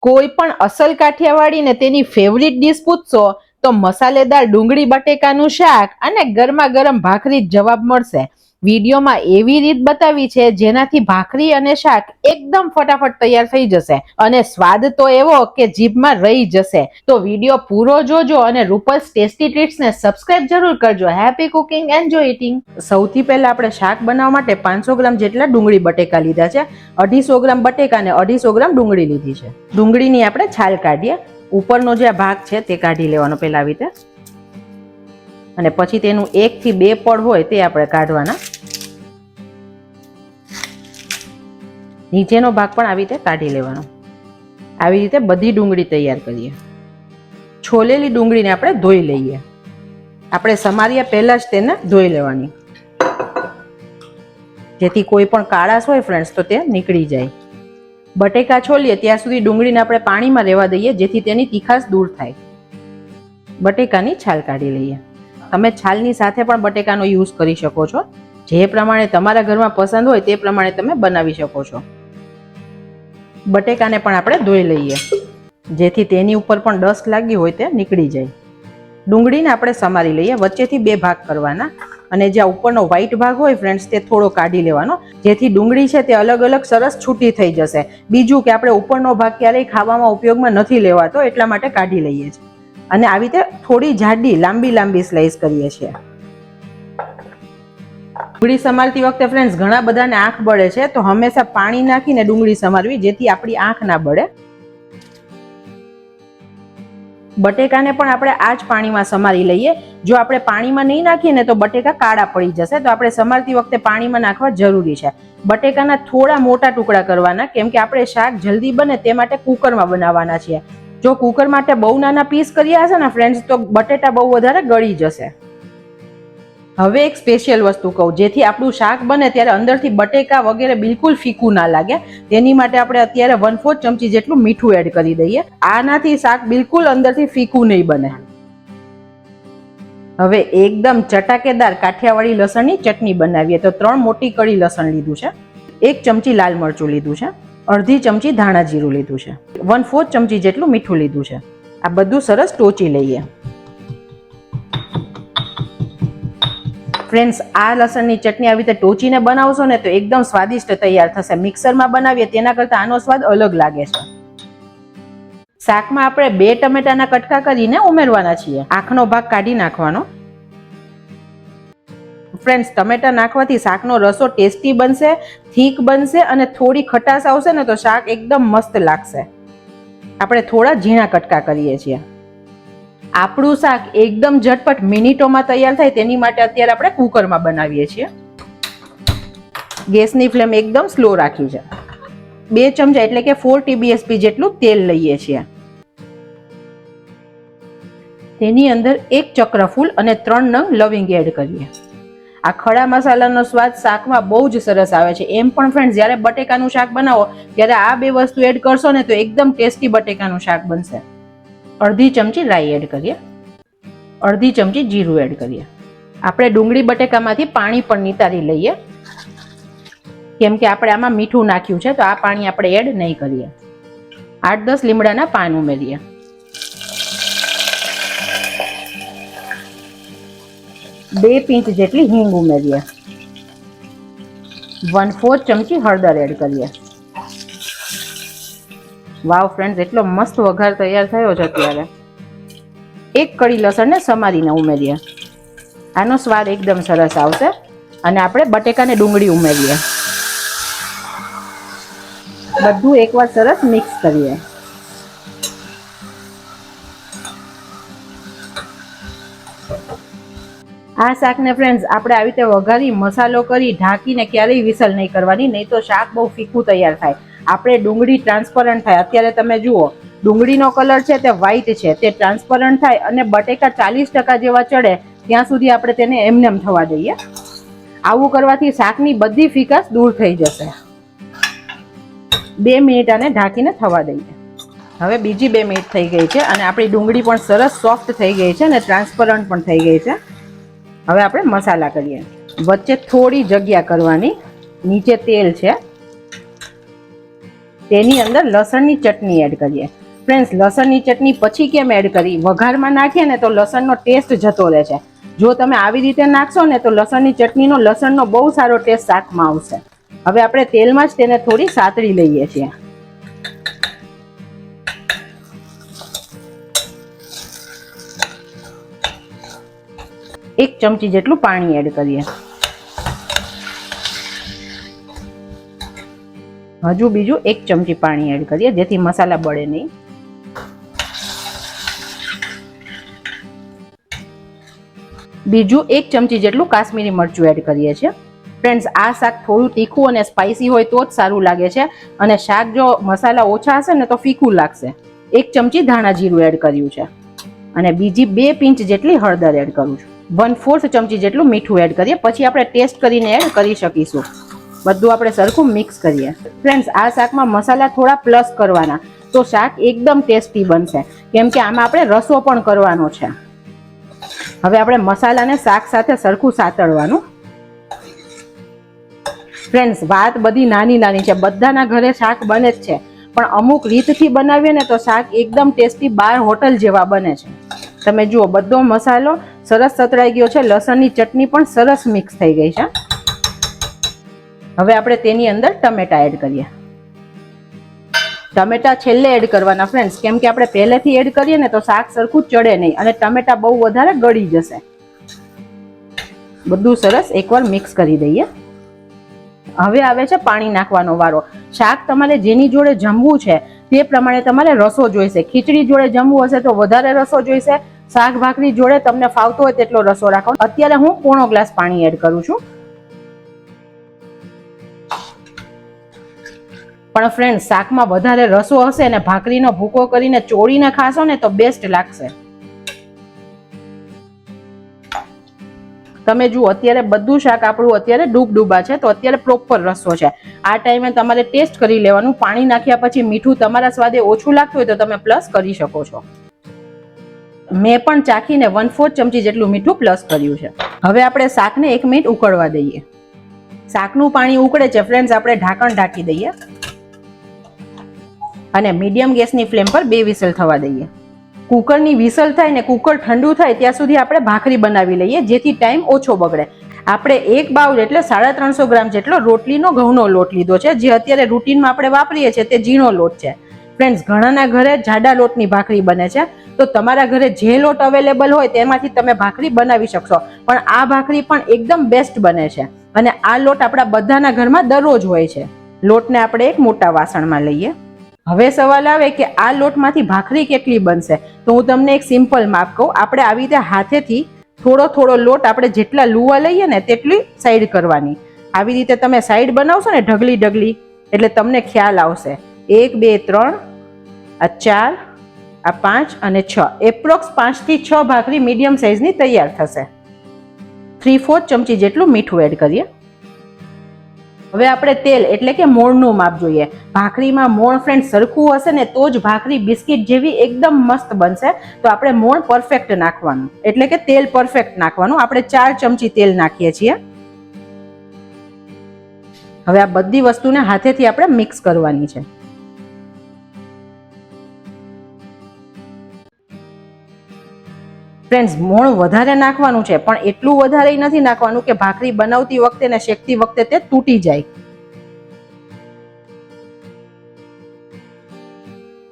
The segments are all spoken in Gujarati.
કોઈ પણ અસલ કાઠિયાવાડીને તેની ફેવરિટ ડીશ પૂછશો તો મસાલેદાર ડુંગળી બટેકાનું શાક અને ગરમા ગરમ ભાખરી જ જવાબ મળશે. વિડીયોમાં એવી રીત બતાવી છે જેનાથી ભાખરી અને શાક એકદમ ફટાફટ તૈયાર થઈ જશે અને સ્વાદ તો એવો કે જીભમાં રહી જશે. તો વિડીયો પૂરો જોજો અને રૂપલ્સ ટેસ્ટી ટ્રીટ્સને સબસ્ક્રાઇબ જરૂર કરજો. Happy cooking, enjoy eating. સૌથી પહેલા આપણે શાક બનાવવા માટે 500 ગ્રામ જેટલા ડુંગળી બટેકા લીધા છે. 250 ગ્રામ બટેકા અને 250 ગ્રામ ડુંગળી લીધી છે. ડુંગળીની આપણે છાલ કાઢીએ. ઉપરનો જે ભાગ છે તે કાઢી લેવાનો પહેલા આવી રીતે, અને પછી તેનું 1 થી 2 પડ હોય તે આપણે કાઢવાના. નીચેનો ભાગ પણ આવી રીતે કાઢી લેવાનો. આવી રીતે બધી ડુંગળી તૈયાર કરીએ. છોલેલી ડુંગળીને આપણે ધોઈ લઈએ. આપણે સમાર્યા પહેલા જ તેને ધોઈ લેવાની, જેથી કોઈ પણ કાળાશ હોય ફ્રેન્ડ્સ તો તે નીકળી જાય. બટેકા છોલીએ ત્યાં સુધી ડુંગળીને આપણે પાણીમાં રહેવા દઈએ, જેથી તેની તીખાશ દૂર થાય. બટેકાની છાલ કાઢી લઈએ. તમે છાલની સાથે પણ બટેકાનો યુઝ કરી શકો છો. જે પ્રમાણે તમારા ઘરમાં પસંદ હોય તે પ્રમાણે તમે બનાવી શકો છો. બટેકાને પણ આપણે ધોઈ લઈએ, જેથી તેની ઉપર પણ ડસ્ટ લાગી હોય તે નીકળી જાય. ડુંગળીને આપણે સમારી લઈએ. વચ્ચેથી 2 ભાગ કરવાના, અને જ્યાં ઉપરનો વ્હાઈટ ભાગ હોય ફ્રેન્ડ્સ તે થોડો કાઢી લેવાનો, જેથી ડુંગળી છે તે અલગ અલગ સરસ છૂટી થઈ જશે. બીજું કે આપણે ઉપરનો ભાગ ક્યારેય ખાવામાં ઉપયોગમાં નથી લેવાતો, એટલા માટે કાઢી લઈએ છીએ. અને આવી રીતે થોડી જાડી લાંબી સ્લાઈસ કરીએ છીએ. ડુંગળી સમારતી વખતે ફ્રેન્ડ્સ ઘણા બધાને આંખ બળે છે, તો હંમેશા પાણી નાખીને ડુંગળી સમારવી, જેથી આપણી આંખ ના બળે. બટેકાને પણ આપણે આ જ પાણીમાં સમારી લઈએ. જો આપણે પાણીમાં નહીં નાખીએ ને તો બટેકા કાળા પડી જશે, તો આપણે સમારતી વખતે પાણીમાં નાખવા જરૂરી છે. બટેકાના થોડા મોટા ટુકડા કરવાના, કેમ કે આપણે શાક જલ્દી બને તે માટે કુકરમાં બનાવવાના છીએ. જો કુકર માટે બહુ નાના પીસ કર્યા હશે ને ફ્રેન્ડ્સ તો બટેટા બહુ વધારે ગળી જશે. હવે એક સ્પેશિયલ વસ્તુ કહું, જેથી આપણું શાક બને ત્યારે અંદરથી બટેકા વગેરે બિલકુલ ફીકું ના લાગે. તેની માટે આપણે અત્યારે 1/4 ચમચી જેટલું મીઠું એડ કરી દઈએ. આનાથી શાક બિલકુલ અંદરથી ફીકું નહીં બને. હવે એકદમ ચટાકેદાર કાઠિયાવાડી લસણની ચટણી બનાવીએ. તો 3 મોટી કળી લસણ લીધું છે, 1 ચમચી લાલ મરચું લીધું છે, અડધી ચમચી ધાણા જીરું લીધું છે, 1/4 ચમચી જેટલું મીઠું લીધું છે. આ બધું સરસ ટોચી લઈએ. ફ્રેન્ડ્સ, આ લસણની ચટણી આવી રીતે ટોચીને બનાવશો ને તો એકદમ સ્વાદિષ્ટ તૈયાર થશે. મિક્સરમાં બનાવીએ તેના કરતાં આનો સ્વાદ અલગ લાગે છે. શાકમાં આપણે 2 ટમેટાના કટકા કરીને ઉમેરવાના છીએ. આંખનો ભાગ કાઢી નાખવાનો. ફ્રેન્ડ્સ, ટમેટા નાખવાથી શાકનો રસો ટેસ્ટી બનશે, થીક બનશે અને થોડી ખટાશ આવશે ને તો શાક એકદમ મસ્ત લાગશે. આપણે થોડા ઝીણા કટકા કરીએ છીએ. આપણું શાક એકદમ ઝટપટ મિનિટોમાં તૈયાર થાય તેની માટે અત્યારે આપણે કુકરમાં બનાવીએ છીએ. ગેસની ફ્લેમ એકદમ સ્લો રાખી છે. 2 ચમચા એટલે કે 4 TBSP જેટલું તેલ લઈએ છીએ. તેની અંદર 1 ચક્રફૂલ અને 3 નંગ લવિંગ એડ કરીએ. આ ખડા મસાલાનો સ્વાદ શાકમાં બહુ જ સરસ આવે છે. એમ પણ ફ્રેન્ડ્સ, જ્યારે બટેકાનું શાક બનાવો ત્યારે આ 2 વસ્તુ એડ કરશો ને તો એકદમ ટેસ્ટી બટેકાનું શાક બનશે. અડધી ચમચી રાઈ એડ કરીએ. અડધી ચમચી જીરું એડ કરીએ. આપણે ડુંગળી બટેકામાંથી પાણી પણ નિતારી લઈએ, કેમ કે આપણે આમાં મીઠું નાખ્યું છે, તો આ પાણી આપણે એડ નહીં કરીએ. 8-10 લીમડાના પાન ઉમેરીએ. બે પિંચ જેટલી હિંગ ઉમેરીએ. 1/4 ચમચી હળદર એડ કરીએ. વાવ ફ્રેન્ડ્સ, એટલો મસ્ત વઘાર તૈયાર થયો છે અત્યારે. 1 કળી લસણને સમારીને ઉમેરીએ. આનો સ્વાદ એકદમ સરસ આવશે. અને આપણે બટેકાને ડુંગળી ઉમેરીએ. બધું એકવાર સરસ મિક્સ કરીએ. આ શાકને ફ્રેન્ડ્સ આપણે આવી રીતે વઘારી મસાલો કરી ઢાંકીને ક્યારેય વિસલ નહીં કરવાની, નહીં તો શાક બહુ ફીકું તૈયાર થાય. આપણે ડુંગળી ટ્રાન્સપરન્ટ થાય. અત્યારે તમે જુઓ, ડુંગળીનો કલર છે તે વ્હાઈટ છે, તે ટ્રાન્સપરન્ટ થાય અને બટેકા 40% જેવા ચડે ત્યાં સુધી આપણે તેને એમનેમ થવા દઈએ. આવું કરવાથી શાકની બધી ફીકાશ દૂર થઈ જશે. 2 મિનિટ આને ઢાંકીને થવા દઈએ. હવે બીજી 2 મિનિટ થઈ ગઈ છે અને આપણી ડુંગળી પણ સરસ સોફ્ટ થઈ ગઈ છે અને ટ્રાન્સપરન્ટ પણ થઈ ગઈ છે. હવે આપણે મસાલા કરીએ. વચ્ચે થોડી જગ્યા કરવાની. નીચે તેલ છે, તેની અંદર લસણની ચટણી એડ કરીએ. ફ્રેન્ડ્સ, લસણની ચટણી પછી કેમ એડ કરી? વઘારમાં નાખીએ ને તો લસણનો ટેસ્ટ જતો રહે છે. જો તમે આવી રીતે નાખશો ને તો લસણની ચટણીનો લસણનો બહુ સારો ટેસ્ટ શાકમાં આવશે. હવે આપણે તેલમાં જ તેને થોડી સાતળી લઈએ છીએ. એક ચમચી જેટલું પાણી એડ કરીએ. હજુ બીજું એક ચમચી પાણી એડ કરીએ જેથી મસાલા બળે નહીં. બીજું એક ચમચી જેટલું કાશ્મીરી મરચું એડ કરીએ છીએ. ફ્રેન્ડ્સ, આ શાક થોડું તીખું અને સ્પાઇસી હોય તો જ સારું લાગે છે, અને શાક જો મસાલા ઓછા હશે ને તો ફીકું લાગશે. એક ચમચી ધાણા જીરું એડ કર્યું છે અને બીજી 2 પિંચ જેટલી હળદર એડ કરું છું. 1/4 ચમચી જેટલું મીઠું એડ કરીએ, પછી આપણે ટેસ્ટ કરીને એડ કરી શકીશું. બધું આપણે સરખું મિક્સ કરીએ. ફ્રેન્ડ્સ, આ શાકમાં મસાલા થોડા પ્લસ કરવાના તો શાક એકદમ ટેસ્ટી બનશે, કેમ કે આમાં આપણે રસો પણ કરવાનો છે. હવે આપણે મસાલાને શાક સાથે સરખું સાતળવાનું. ફ્રેન્ડ્સ, વાત બધી નાની નાની છે, બધાના ઘરે શાક બને જ છે, પણ અમુક રીતથી બનાવીએ ને તો શાક એકદમ ટેસ્ટી બહાર હોટલ જેવા બને છે. તમે જુઓ, બધો મસાલો સરસ સતળાઈ ગયો છે, લસણની ચટણી પણ સરસ મિક્સ થઈ ગઈ છે. હવે આપણે તેની અંદર ટમેટા એડ કરીએ. ટમેટા છેલ્લે એડ કરવાના ફ્રેન્ડ્સ, કેમ કે આપણે પહેલેથી એડ કરીએ ને તો શાક સરખું ચડે નહીં અને ટમેટા બહુ વધારે ગળી જશે. બધું સરસ એકવાર મિક્સ કરી દઈએ. હવે આવે છે પાણી નાખવાનો વારો. શાક તમારે જેની જોડે જમવું છે તે પ્રમાણે તમારે રસો જોઈશે. ખીચડી જોડે જમવું હશે તો વધારે રસો જોઈશે. શાક ભાખરી જોડે તમને ફાવતો હોય તેટલો રસો રાખો. અત્યારે હું 1/4 ગ્લાસ પાણી એડ કરું છું. પણ ફ્રેન્ડ, શાકમાં વધારે રસો હશે ને ભાખરીનો ભૂકો કરીને ચોળીને ખાશો ને તો બેસ્ટ લાગશે. તમે જુઓ, અત્યારે બધું શાક આપણું અત્યારે ડૂબા છે, તો અત્યારે પ્રોપર રસો છે. આ ટાઈમે તમારે ટેસ્ટ કરી લેવાનું. પાણી નાખ્યા પછી મીઠું તમારા સ્વાદે ઓછું લાગતું હોય તો તમે પ્લસ કરી શકો છો. મેં પણ ચાખીને 1/4 ચમચી જેટલું મીઠું પ્લસ કર્યું છે. હવે આપણે શાકને 1 મિનિટ ઉકળવા દઈએ. શાકનું પાણી ઉકળે છે ફ્રેન્ડ્સ, આપણે ઢાંકણ ઢાંકી દઈએ અને મીડિયમ ગેસની ફ્લેમ પર 2 વિસલ થવા દઈએ. કુકરની વિસલ થાય ને કુકર ઠંડુ થાય ત્યાં સુધી આપણે ભાખરી બનાવી લઈએ, જેથી ટાઈમ ઓછો બગડે. આપણે 1 બાઉલ એટલે 350 ગ્રામ જેટલો રોટલીનો ઘઉંનો લોટ લીધો છે, જે અત્યારે રૂટીનમાં આપણે વાપરીએ છીએ તે ઝીણો લોટ છે. ફ્રેન્ડ્સ, ઘણાના ઘરે જાડા લોટની ભાખરી બને છે, તો તમારા ઘરે જે લોટ અવેલેબલ હોય તેમાંથી તમે ભાખરી બનાવી શકશો. પણ આ ભાખરી પણ એકદમ બેસ્ટ બને છે અને આ લોટ આપણા બધાના ઘરમાં દરરોજ હોય છે. લોટને આપણે એક મોટા વાસણમાં લઈએ. હવે સવાલ આવે કે આ લોટમાંથી ભાખરી કેટલી બનશે, તો હું તમને એક સિમ્પલ માપ કહું. આપણે આવી રીતે હાથેથી થોડો થોડો લોટ આપણે જેટલા લુવા લઈએ ને તેટલી સાઈડ કરવાની. આવી રીતે તમે સાઈડ બનાવશો ને ઢગલી ઢગલી, એટલે તમને ખ્યાલ આવશે. 1 2 3 આ 4 આ 5 અને 6, એપ્રોક્સ 5 થી 6 ભાખરી મીડિયમ સાઈઝની તૈયાર થશે. 3/4 ચમચી જેટલું મીઠું એડ કરીએ. હવે આપણે તેલ એટલે કે મોણનું માપ જોઈએ. ભાખરીમાં મોણ ફ્રેન્ડ સરખું હશે ને તો જ ભાખરી બિસ્કિટ જેવી એકદમ મસ્ત બનશે. તો આપણે મોણ પરફેક્ટ નાખવાનું, એટલે કે તેલ પરફેક્ટ નાખવાનું. આપણે 4 ચમચી તેલ નાખીએ છીએ. હવે આ બધી વસ્તુને હાથેથી આપણે મિક્સ કરવાની છે. ફ્રેન્ડ્સ, મોણ વધારે નાખવાનું છે, પણ એટલું વધારે નથી નાખવાનું કે ભાખરી બનાવતી વખતે ને શેકતી વખતે તે તૂટી જાય.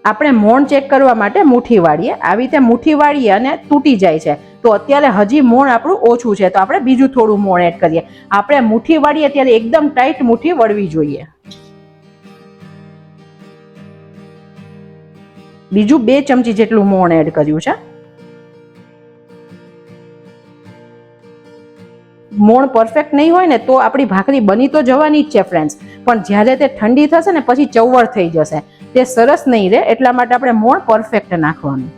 આપણે મોણ ચેક કરવા માટે મુઠ્ઠી વાળીએ. આવી રીતે મુઠ્ઠી વાળીએ અને તૂટી જાય છે તો અત્યારે હજી મોણ આપણું ઓછું છે, તો આપણે બીજું થોડું મોણ એડ કરીએ. આપણે મુઠ્ઠી વાળીએ ત્યારે એકદમ ટાઈટ મુઠ્ઠી વળવી જોઈએ. બીજું 2 ચમચી જેટલું મોણ એડ કર્યું છે. મોણ પરફેક્ટ નહીં હોય ને તો આપણી ભાખરી બની તો જવાની જ છે ફ્રેન્ડ્સ, પણ જ્યારે તે ઠંડી થશે ને પછી ચવળ થઈ જશે, તે સરસ નહીં રહે. એટલા માટે આપણે મોણ પરફેક્ટ નાખવાનું.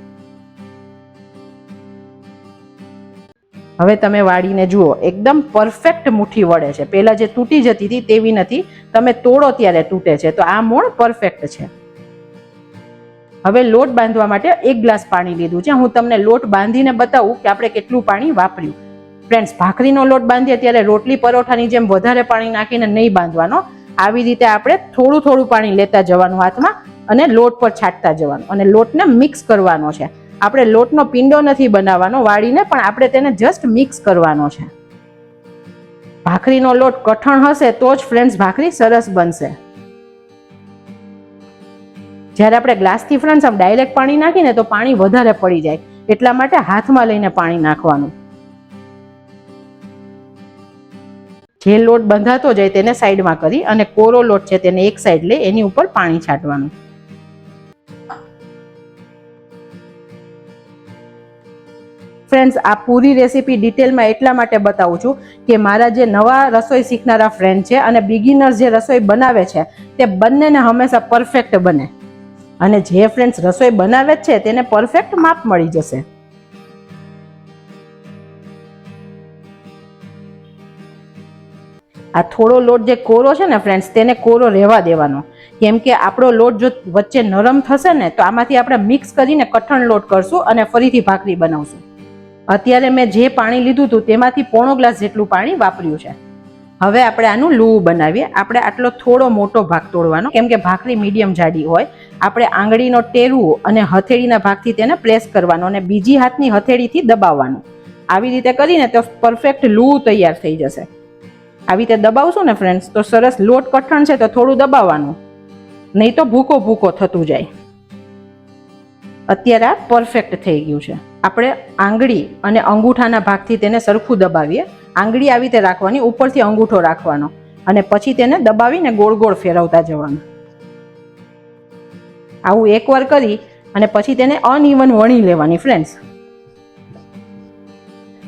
હવે તમે વાળીને જુઓ, એકદમ પરફેક્ટ મુઠ્ઠી વળે છે. પહેલા જે તૂટી જતી હતી તેવી નથી, તમે તોડો ત્યારે તૂટે છે. તો આ મોણ પરફેક્ટ છે. હવે લોટ બાંધવા માટે 1 ગ્લાસ પાણી લીધું છે. હું તમને લોટ બાંધીને બતાવું કે આપણે કેટલું પાણી વાપર્યું. ફ્રેન્ડ્સ, ભાખરીનો લોટ બાંધીએ ત્યારે રોટલી પરોઠાની જેમ વધારે પાણી નાખીને નહીં બાંધવાનો. આવી રીતે આપણે થોડું થોડું પાણી લેતા જવાનું હાથમાં અને લોટ પર છાંટતા જવાનું અને લોટને મિક્સ કરવાનો છે. આપણે લોટનો પીંડો નથી બનાવવાનો વાળીને, પણ આપણે તેને જસ્ટ મિક્સ કરવાનો છે. ભાખરીનો લોટ કઠણ હશે તો જ ફ્રેન્ડ્સ ભાખરી સરસ બનશે. જ્યારે આપણે ગ્લાસથી ફ્રેન્ડ્સ આમ ડાયરેક્ટ પાણી નાખીને તો પાણી વધારે પડી જાય, એટલા માટે હાથમાં લઈને પાણી નાખવાનું. જે લોટ બંધાતો જાય તેને સાઈડમાં કરી અને કોરો લોટ છે તેને એક સાઈડ લઈ એની ઉપર પાણી છાંટવાનું. ફ્રેન્ડ્સ, આ પૂરી રેસીપી ડિટેલમાં એટલા માટે બતાવું છું કે મારા જે નવા રસોઈ શીખનારા ફ્રેન્ડ છે અને બિગિનર્સ જે રસોઈ બનાવે છે તે બંનેને હંમેશા પરફેક્ટ બને, અને જે ફ્રેન્ડ્સ રસોઈ બનાવે છે તેને પરફેક્ટ માપ મળી જશે. આ થોડો લોટ જે કોરો છે ને ફ્રેન્ડ્સ, તેને કોરો રહેવા દેવાનો, કેમ કે આપણો લોટ જો વચ્ચે નરમ થશે ને તો આમાંથી આપણે મિક્સ કરીને કઠણ લોટ કરશું અને ફરીથી ભાખરી બનાવશું. અત્યારે મેં જે પાણી લીધું હતું તેમાંથી પોણો ગ્લાસ જેટલું પાણી વાપર્યું છે. હવે આપણે આનું લૂવું બનાવીએ. આપણે આટલો થોડો મોટો ભાગ તોડવાનો, કેમ કે ભાખરી મીડિયમ જાડી હોય. આપણે આંગળીનો ટેરવું અને હથેળીના ભાગથી તેને પ્રેસ કરવાનો અને બીજી હાથની હથેળીથી દબાવવાનું. આવી રીતે કરીને તો પરફેક્ટ લૂવું તૈયાર થઈ જશે. આવી રીતે દબાવશું ને ફ્રેન્ડ્સ તો સરસ. લોટ કઠણ છે તો થોડું દબાવવાનું, નહીં તો ભૂકો ભૂકો થતું જાય. અત્યારે આ પરફેક્ટ થઈ ગયું છે. આપણે આંગળી અને અંગૂઠાના ભાગથી તેને સરખું દબાવીએ. આંગળી આવી રીતે રાખવાની, ઉપરથી અંગૂઠો રાખવાનો અને પછી તેને દબાવીને ગોળ ગોળ ફેરવતા જવાનું. આવું એકવાર કરી અને પછી તેને અનઇવન વણી લેવાની ફ્રેન્ડ્સ.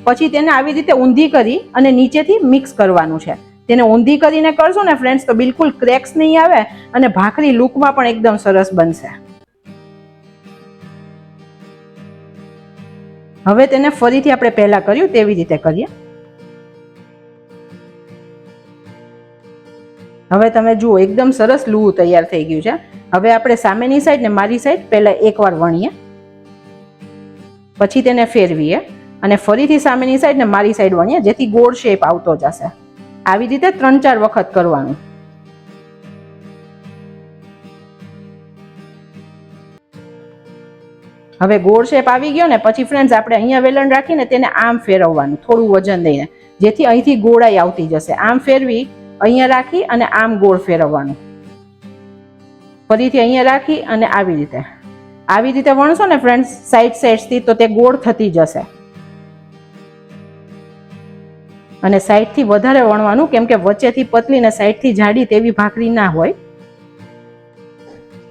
પછી તેને આવી રીતે ઊંધી કરી અને નીચેથી મિક્સ કરવાનું છે. તેને ઊંધી કરીને કરશું ને ફ્રેન્ડ્સ તો બિલકુલ ક્રેક્સ નહીં આવે અને ભાખરી લુકમાં પણ એકદમ સરસ બનશે. હવે તેને ફરીથી આપણે પહેલા કર્યું તેવી રીતે કરીએ. હવે તમે જુઓ એકદમ સરસ લૂવું તૈયાર થઈ ગયું છે. હવે આપણે સામેની સાઈડ ને મારી સાઈડ પહેલા એકવાર વણીએ, પછી તેને ફેરવીએ અને ફરીથી સામેની સાઈડ ને મારી સાઈડ વણીએ, જેથી ગોળ શેપ આવતો જશે. આવી રીતે 3-4 વખત કરવાનું. હવે ગોળ શેપ આવી ગયો ને પછી ફ્રેન્ડ્સ આપણે અહીંયા વેલણ રાખીને તેને આમ ફેરવવાનું, થોડું વજન દઈને, જેથી અહીંથી ગોળાઈ આવતી જશે. આમ ફેરવી અહીંયા રાખી અને આમ ગોળ ફેરવવાનું. ફરીથી અહીંયા રાખી અને આવી રીતે વણશો ને ફ્રેન્ડ્સ સાઈડ સાઈડથી તો તે ગોળ થતી જશે. અને સાઈડથી વધારે વણવાનું, કેમ કે વચ્ચેથી પતલી ને સાઈડથી જાડી તેવી ભાખરી ના હોય.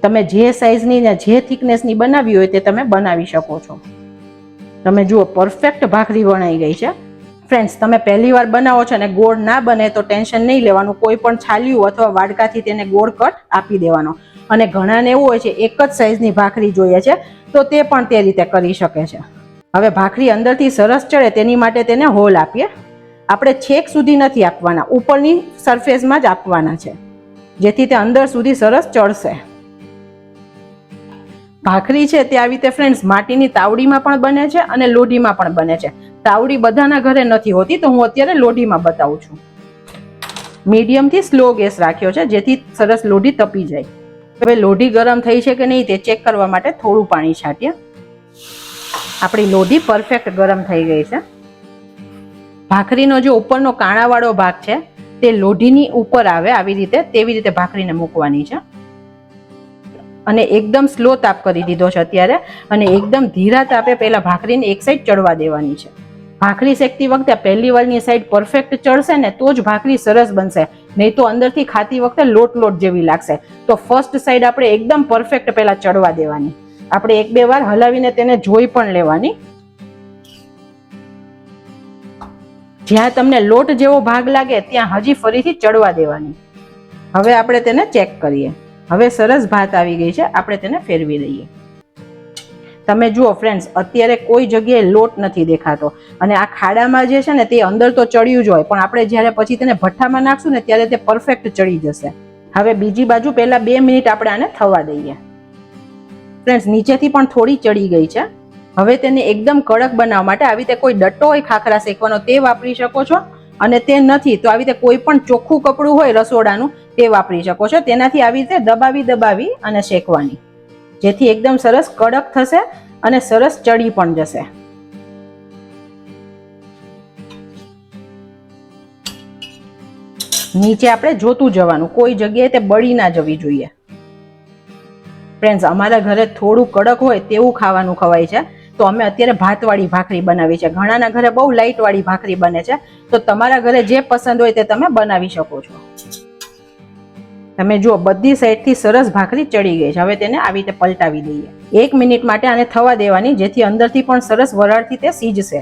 તમે જે સાઈઝની ને જે થિકનેસની બનાવી હોય તે તમે બનાવી શકો છો. તમે જુઓ પરફેક્ટ ભાખરી વણાઈ ગઈ છે. ફ્રેન્ડ્સ, તમે પહેલી વાર બનાવો છો અને ગોળ ના બને તો ટેન્શન નહીં લેવાનું. કોઈ પણ છાલિયું અથવા વાડકાથી તેને ગોળ કટ આપી દેવાનો. અને ઘણાને એવું હોય છે એક જ સાઈઝની ભાખરી જોઈએ છે તો તે પણ તે રીતે કરી શકે છે. હવે ભાખરી અંદરથી સરસ ચડે તેની માટે તેને હોલ આપીએ. આપણે છેક સુધી નથી આપવાના, ઉપરની સરફેસમાં જ આપવાના છે, જેથી તે અંદર સુધી સરસ ચડશે. ભાખરી છે તે આવી રીતે ફ્રેન્ડ્સ માટીની તાવડીમાં પણ બને છે અને લોઢીમાં પણ બને છે. તાવડી બધાના ઘરે નથી હોતી તો હું અત્યારે લોઢીમાં બતાવું છું. મીડિયમથી સ્લો ગેસ રાખ્યો છે, જેથી સરસ લોઢી તપી જાય. હવે લોઢી ગરમ થઈ છે કે નહીં તે ચેક કરવા માટે થોડું પાણી છાંટીએ. આપણી લોઢી પરફેક્ટ ગરમ થઈ ગઈ છે. ભાખરીનો જે ઉપરનો કાણાવાળો ભાગ છે તે લોઢીની ઉપર આવે આવી રીતે, તેવી રીતે ભાખરીને મૂકવાની છે. અને એકદમ સ્લો તાપ કરી દીધો છે અત્યારે, અને એકદમ ધીરા તાપે પહેલા ભાખરીને એક સાઈડ ચડવા દેવાની છે. ભાખરી શેકતી વખતે પહેલી વારની સાઈડ પરફેક્ટ ચડશે ને તો જ ભાખરી સરસ બનશે, નહીં તો અંદરથી ખાતી વખતે લોટ જેવી લાગશે. તો ફર્સ્ટ સાઈડ આપણે એકદમ પરફેક્ટ પહેલા ચડવા દેવાની. આપણે 1-2 વાર હલાવીને તેને જોઈ પણ લેવાની. જ્યાં તમને લોટ જેવો ભાગ લાગે ત્યાં હજી ફરીથી ચડવા દેવાની. હવે આપણે તેને ચેક કરીએ. હવે સરસ ભાત આવી ગઈ છે, આપણે તેને ફેરવી દઈએ. તમે જુઓ ફ્રેન્ડ્સ, અત્યારે કોઈ જગ્યાએ લોટ નથી દેખાતો અને આ ખાડામાં જે છે ને તે અંદર તો ચડ્યું જ હોય, પણ આપણે જ્યારે પછી તેને ભઠ્ઠામાં નાખશું ને ત્યારે તે પરફેક્ટ ચડી જશે. હવે બીજી બાજુ પહેલા 2 મિનિટ આપણે આને થવા દઈએ. ફ્રેન્ડ્સ, નીચેથી પણ થોડી ચડી ગઈ છે. હવે તેને એકદમ કડક બનાવવા માટે આવી રીતે કોઈ ડટ્ટો હોય ખાખરા શેકવાનો તે વાપરી શકો છો, અને તે નથી તો આવી રીતે કોઈ પણ ચોખ્ખું કપડું હોય રસોડાનું તે વાપરી શકો છો. તેનાથી આવી રીતે દબાવી અને શેકવાની, જેથી એકદમ સરસ કડક થશે અને સરસ ચડી પણ જશે. નીચે આપણે જોતું જવાનું, કોઈ જગ્યાએ તે બળી ના જવી જોઈએ. ફ્રેન્ડ્સ, અમારા ઘરે થોડું કડક હોય તેવું ખાવાનું ખવાય છે, તો અમે અત્યારે ભાતવાળી ભાખરી બનાવી છે. ઘણાના ઘરે બહુ લાઇટ વાળી ભાખરી બને છે, તો તમારા ઘરે જે પસંદ હોય તે તમે બનાવી શકો છો. તમે જુઓ, બધી સાઈડથી સરસ ભાખરી ચડી ગઈ છે. હવે તેને આવી રીતે પલટાવી દઈએ. 1 મિનિટ માટે આને થવા દેવાની, જેથી અંદરથી પણ સરસ વરાળથી તે સીજશે.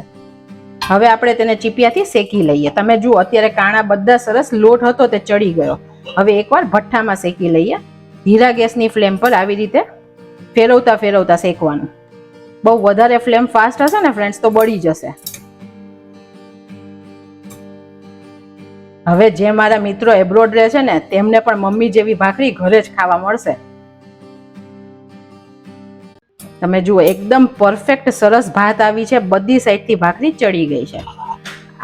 હવે આપણે તેને ચીપિયાથી શેકી લઈએ. તમે જુઓ, અત્યારે કાણા બધા સરસ લોટ હતો તે ચડી ગયો. હવે એકવાર ભઠ્ઠામાં શેકી લઈએ. ધીરા ગેસની ફ્લેમ પર આવી રીતે ફેરવતા શેકવાનું. બહુ વધારે ફ્લેમ ફાસ્ટ હશે ને ફ્રેન્ડ્સ તો બળી જશે. હવે જે મારા મિત્રો એબ્રોડ રહે છે ને, તેમને પણ મમ્મી જેવી ભાખરી ઘરે જ ખાવા મળશે. તમે જુઓ, એકદમ પરફેક્ટ સરસ ભાત આવી છે. બધી સાઈડથી ભાખરી ચડી ગઈ છે.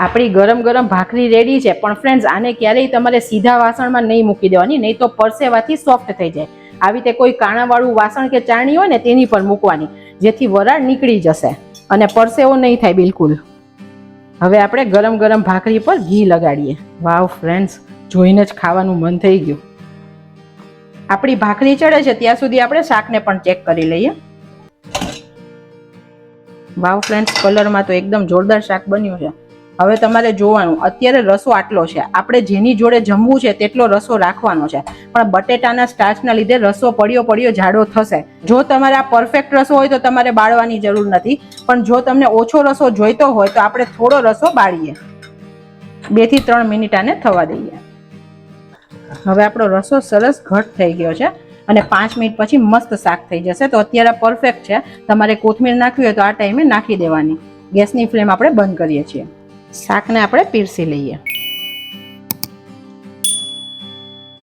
આપણી ગરમ ગરમ ભાખરી રેડી છે. પણ ફ્રેન્ડ્સ, આને ક્યારેય તમારે સીધા વાસણમાં નહીં મૂકી દેવાની, નહીં તો પરસેવાથી સોફ્ટ થઈ જાય. આવી રીતે કોઈ કાણાવાળું વાસણ કે ચાળણી હોય ને તેની પર મૂકવાની, જેથી વરાળ નીકળી જશે અને પરસેવો નહીં થાય બિલકુલ. હવે આપણે ગરમ ગરમ ભાખરી પર ઘી લગાડીએ. વાવ ફ્રેન્ડ્સ, જોઈને જ ખાવાનું મન થઈ ગયું. આપણી ભાખરી ચડે છે ત્યાં સુધી આપણે શાકને પણ ચેક કરી લઈએ. વાવ ફ્રેન્ડ્સ, કલરમાં તો એકદમ જોરદાર શાક બન્યું છે. હવે તમારે જોવાનું, અત્યારે રસો આટલો છે. આપણે જેની જોડે જમવું છે તેટલો રસો રાખવાનો છે, પણ બટેટાના સ્ટાર્ચના લીધે રસો પડ્યો જાડો થશે. જો તમારે આ પરફેક્ટ રસો હોય તો તમારે બાળવાની જરૂર નથી, પણ જો તમને ઓછો રસો જોઈતો હોય તો આપણે થોડો રસો બાળીએ. 2 થી 3 મિનિટ આને થવા દઈએ. હવે આપણો રસો સરસ ઘટ થઈ ગયો છે અને 5 મિનિટ પછી મસ્ત શાક થઈ જશે. તો અત્યારે પરફેક્ટ છે. તમારે કોથમીર નાખવી હોય તો આ ટાઈમે નાખી દેવાની. ગેસની ફ્લેમ આપણે બંધ કરીએ છીએ. શાકને આપણે પીરસી લઈએ.